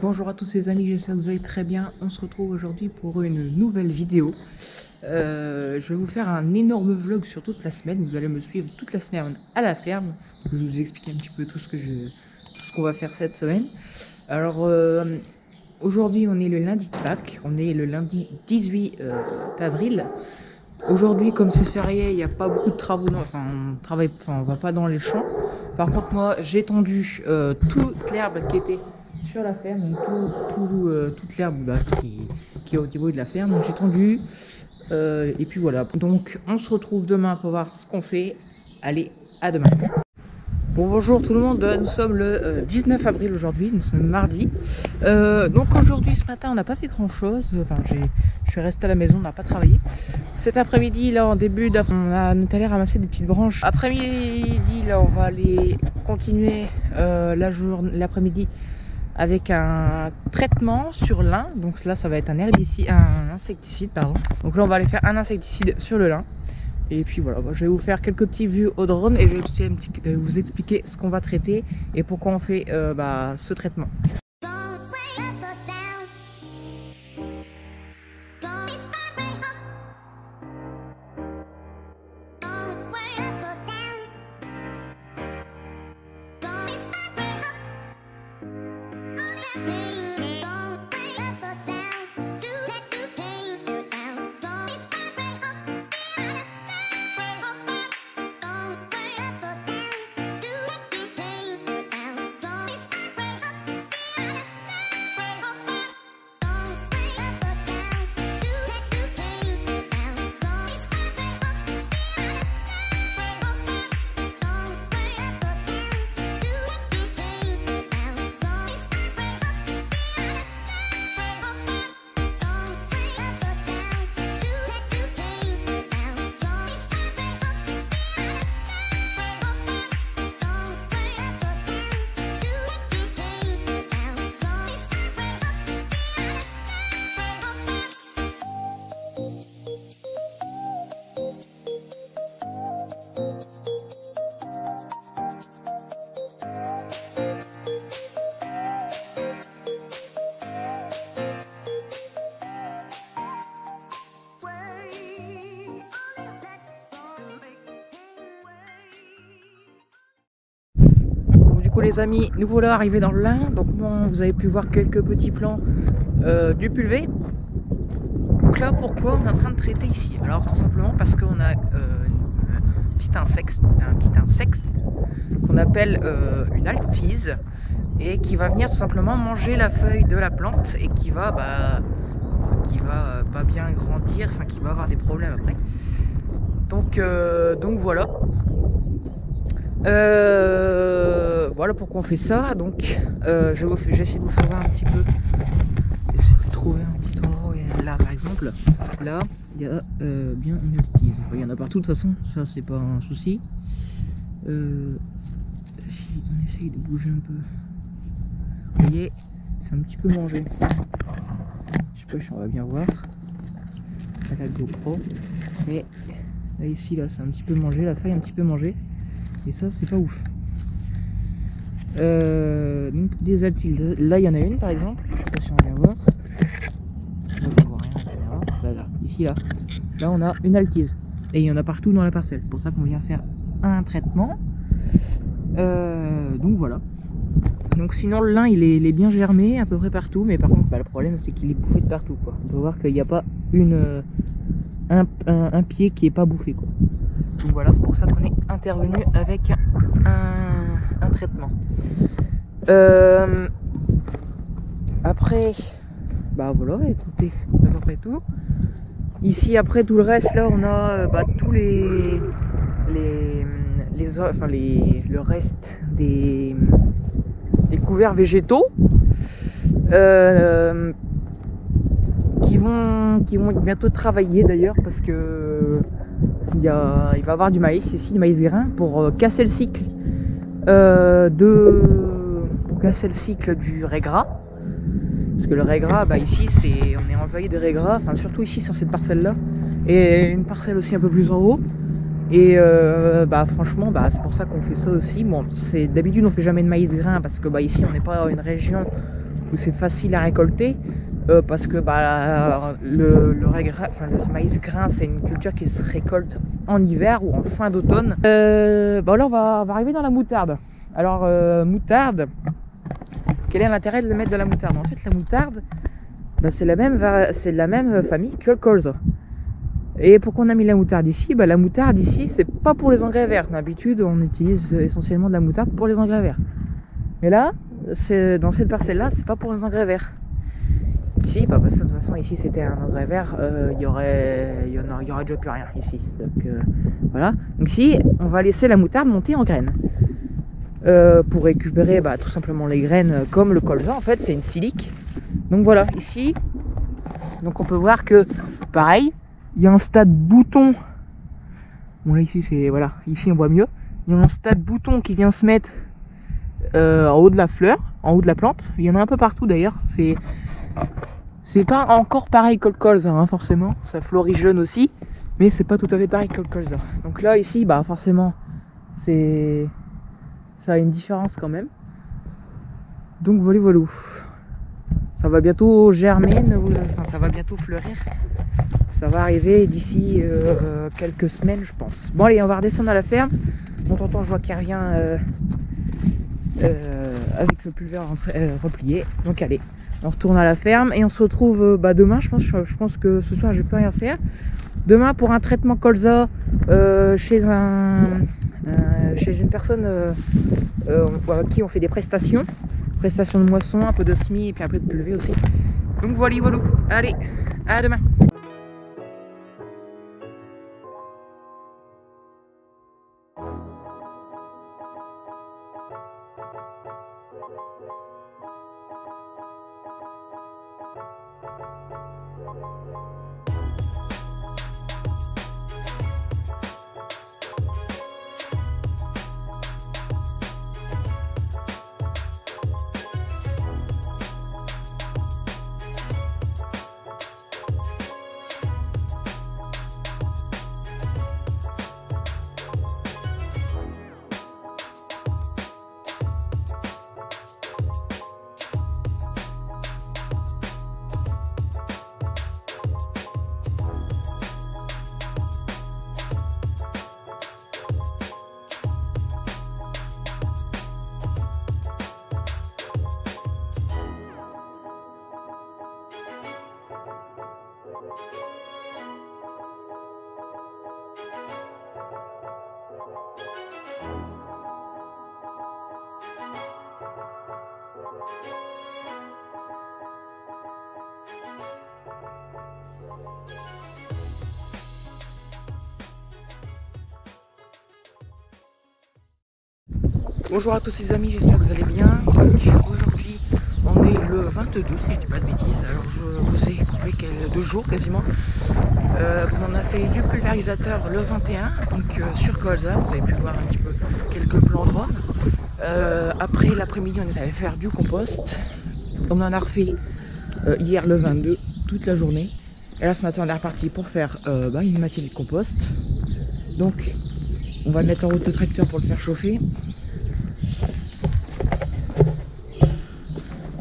Bonjour à tous les amis, j'espère que vous allez très bien. On se retrouve aujourd'hui pour une nouvelle vidéo. Je vais vous faire un énorme vlog sur toute la semaine. Vous allez me suivre toute la semaine à la ferme. Je vais vous expliquer un petit peu tout ce qu'on va faire cette semaine. Alors aujourd'hui on est le lundi de Pâques, on est le lundi 18 avril. Aujourd'hui, comme c'est férié, il n'y a pas beaucoup de travaux, on va pas dans les champs. Par contre, moi j'ai tendu toute l'herbe qui était sur la ferme, donc toute l'herbe qui est au niveau de la ferme, donc j'ai tendu. Et puis voilà, donc on se retrouve demain pour voir ce qu'on fait. Allez, à demain. Bon, bonjour tout le monde, nous sommes le 19 avril aujourd'hui, nous sommes mardi. Donc aujourd'hui, ce matin, on n'a pas fait grand chose, je suis resté à la maison, on n'a pas travaillé. Cet après-midi, là, en début d'après, on est allé ramasser des petites branches. Après-midi, là, on va aller continuer l'après-midi avec un traitement sur lin. Donc là, ça va être un insecticide, pardon. Donc là, on va aller faire un insecticide sur le lin. Et puis voilà, je vais vous faire quelques petites vues au drone et je vais vous expliquer ce qu'on va traiter et pourquoi on fait ce traitement. Les amis, nous voilà arrivés dans le lin. Donc vous avez pu voir quelques petits plants du pulvé. Donc là, pourquoi on est en train de traiter ici? Alors tout simplement parce qu'on a un petit insecte qu'on appelle une altise et qui va venir tout simplement manger la feuille de la plante et qui va pas bien grandir, enfin qui va avoir des problèmes après. Donc voilà. Voilà pourquoi on fait ça. Donc j'ai essayé de vous faire voir un petit peu. J'essaie de trouver un petit endroit. Là par exemple, là il y a bien une altise. Il y en a partout de toute façon, ça c'est pas un souci. Si on essaye de bouger un peu, vous voyez, c'est un petit peu mangé. Je sais pas si on va bien voir à la GoPro, mais là ici là c'est un petit peu mangé, la feuille un petit peu mangée. Et ça c'est pas ouf. Donc des altiles, là il y en a une par exemple, je sais pas si on vient voir. On voit rien, etc. Là, ici là on a une altise. Et il y en a partout dans la parcelle. C'est pour ça qu'on vient faire un traitement. Donc voilà. Donc sinon le lin il est bien germé à peu près partout. Mais par contre le problème c'est qu'il est bouffé de partout quoi. On peut voir qu'il n'y a pas un pied qui est pas bouffé quoi. Donc voilà, c'est pour ça qu'on est intervenu avec un traitement. Après, voilà, écoutez, c'est à peu près tout. Ici, après tout le reste, là, on a tous le reste des couverts végétaux qui vont être bientôt travaillés d'ailleurs parce que il va y avoir du maïs ici, du maïs grain pour casser le cycle du raies-gras. Parce que le raies-gras, ici on est envahi de raies-gras, enfin surtout ici sur cette parcelle là, et une parcelle aussi un peu plus en haut. Et franchement, c'est pour ça qu'on fait ça aussi. Bon, d'habitude on fait jamais de maïs grain parce que ici on n'est pas une région où c'est facile à récolter. Parce que bah, le maïs grain, c'est une culture qui se récolte en hiver ou en fin d'automne. Bon, là on va arriver dans la moutarde. Alors moutarde, quel est l'intérêt de mettre de la moutarde? En fait la moutarde, bah, c'est de la même famille que le colza. Et pourquoi on a mis la moutarde ici? Bah, la moutarde ici, c'est pas pour les engrais verts. D'habitude on utilise essentiellement de la moutarde pour les engrais verts. Mais là, dans cette parcelle là, c'est pas pour les engrais verts. Ici, bah, de toute façon, ici c'était un engrais vert, il y aurait déjà plus rien ici. Donc voilà. Donc ici, on va laisser la moutarde monter en graines. Pour récupérer bah, tout simplement les graines comme le colza, en fait, c'est une silique. Donc voilà, ici, donc on peut voir que pareil, il y a un stade bouton. Bon là ici c'est voilà, ici on voit mieux. Il y a un stade bouton qui vient se mettre en haut de la fleur, en haut de la plante. Il y en a un peu partout d'ailleurs. C'est pas encore pareil que le colza, hein, forcément. Ça fleurit jeune aussi, mais c'est pas tout à fait pareil que le colza. Donc là, ici, bah forcément, ça a une différence quand même. Donc voilà. Ça va bientôt germer, ça va bientôt fleurir. Ça va arriver d'ici quelques semaines, je pense. Bon allez, on va redescendre à la ferme. Mon tonton, je vois qu'il revient avec le pulvère replié. Donc allez. On retourne à la ferme et on se retrouve demain. Je pense que ce soir je vais plus rien faire. Demain pour un traitement colza chez une personne à qui on fait des prestations de moisson, un peu de semis et puis un peu de pulvé aussi. Donc voilà. Allez, à demain. Bonjour à tous les amis, j'espère que vous allez bien. Donc aujourd'hui on est le 22 si je dis pas de bêtises. Alors je vous ai coupé 2 jours quasiment. On a fait du pulvérisateur le 21, donc sur colza, vous avez pu voir un petit peu quelques plans de drone. Après l'après-midi on est allé faire du compost. On en a refait hier le 22 toute la journée. Et là ce matin on est reparti pour faire une matinée de compost. Donc on va mettre en route le tracteur pour le faire chauffer.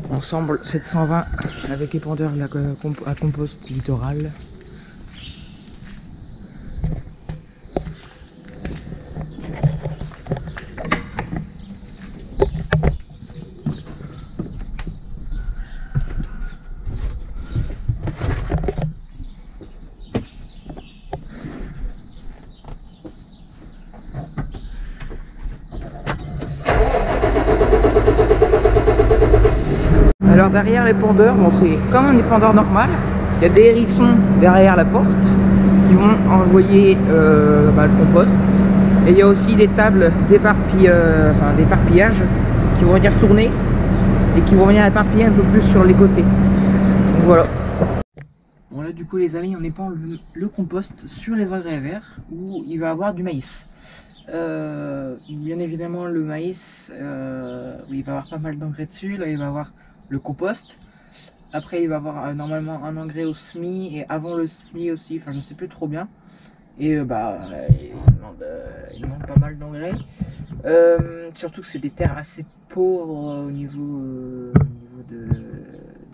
Ensemble 720 avec épandeur à compost littoral. Alors derrière l'épandeur, bon, c'est comme un épandeur normal, il y a des hérissons derrière la porte qui vont envoyer le compost. Et il y a aussi des tables d'éparpillage qui vont venir tourner et qui vont venir éparpiller un peu plus sur les côtés. Donc voilà. Bon là du coup les amis, on épand le compost sur les engrais verts où il va y avoir du maïs. Bien évidemment le maïs, il va y avoir pas mal d'engrais dessus. Là il va y avoir le compost. Après il va y avoir normalement un engrais au semis et avant le semis aussi, enfin je sais plus trop bien. Et il demande pas mal d'engrais. Surtout que c'est des terres assez pauvres au niveau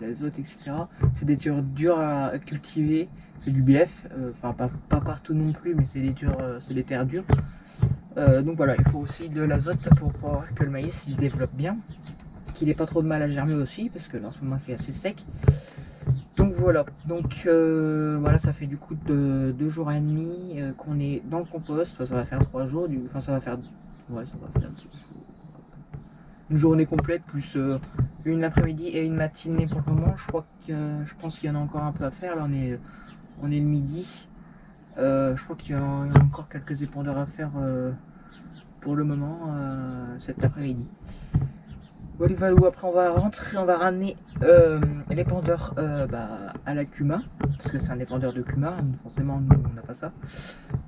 l'azote, etc. C'est des terres dures à cultiver, c'est du BF, enfin pas partout non plus, mais c'est des terres dures. Donc voilà, il faut aussi de l'azote pour pouvoir que le maïs il se développe bien, qu'il n'ait pas trop de mal à germer aussi, parce que là en ce moment il fait assez sec. Donc voilà, voilà, ça fait du coup 2 jours et demi qu'on est dans le compost. Ça va faire 3 jours, enfin ça va faire une journée complète plus une après-midi et une matinée pour le moment. Je pense qu'il y en a encore un peu à faire. Là on est le midi. Je crois qu'il y a encore quelques épandeurs à faire pour le moment cet après-midi. Voilà, après on va rentrer, on va ramener l'épandeur à la Cuma, parce que c'est un épandeur de Cuma, forcément nous on n'a pas ça,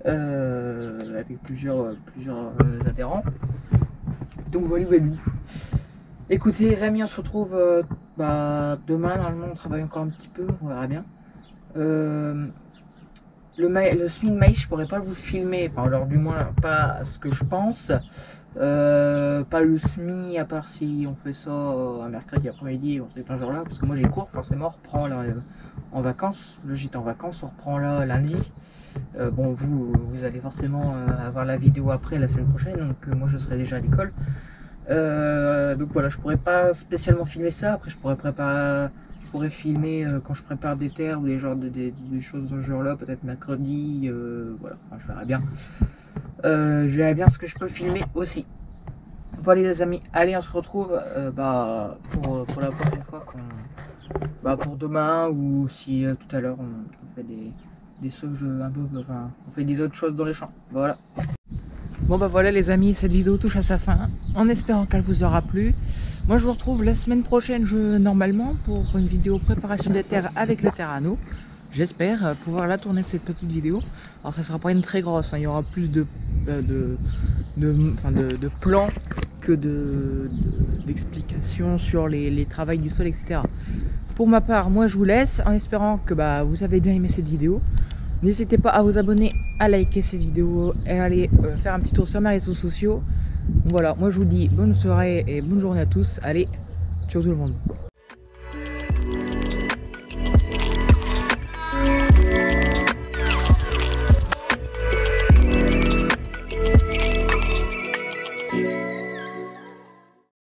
avec plusieurs adhérents. Donc voilà. Écoutez les amis, on se retrouve demain. Normalement on travaille encore un petit peu, on verra bien. Le semis de maïs je pourrais pas vous filmer, enfin alors du moins pas ce que je pense. Pas le SMI, à part si on fait ça un mercredi après-midi ou un jour là, parce que moi j'ai cours, forcément on reprend là en vacances. Là j'étais en vacances, on reprend là lundi. Bon vous allez forcément avoir la vidéo après la semaine prochaine, donc moi je serai déjà à l'école. Donc voilà, je pourrais pas spécialement filmer ça. Après je pourrais filmer quand je prépare des terres ou des choses dans ce genre là, peut-être mercredi, voilà, enfin, je verrai bien ce que je peux filmer aussi. Voilà les amis, allez on se retrouve pour la prochaine fois pour demain, ou si tout à l'heure on fait des sauges un peu, enfin on fait des autres choses dans les champs. Voilà. Bon voilà les amis, cette vidéo touche à sa fin, en espérant qu'elle vous aura plu. Moi je vous retrouve la semaine prochaine normalement pour une vidéo préparation des terres avec le Terrano. J'espère pouvoir la tourner cette petite vidéo. Alors ça sera pas une très grosse, hein. Il y aura plus de plans que d'explications sur les travails du sol, etc. Pour ma part, moi je vous laisse en espérant que vous avez bien aimé cette vidéo. N'hésitez pas à vous abonner, à liker cette vidéo et à aller faire un petit tour sur mes réseaux sociaux. Voilà, moi je vous dis bonne soirée et bonne journée à tous. Allez, ciao tout le monde.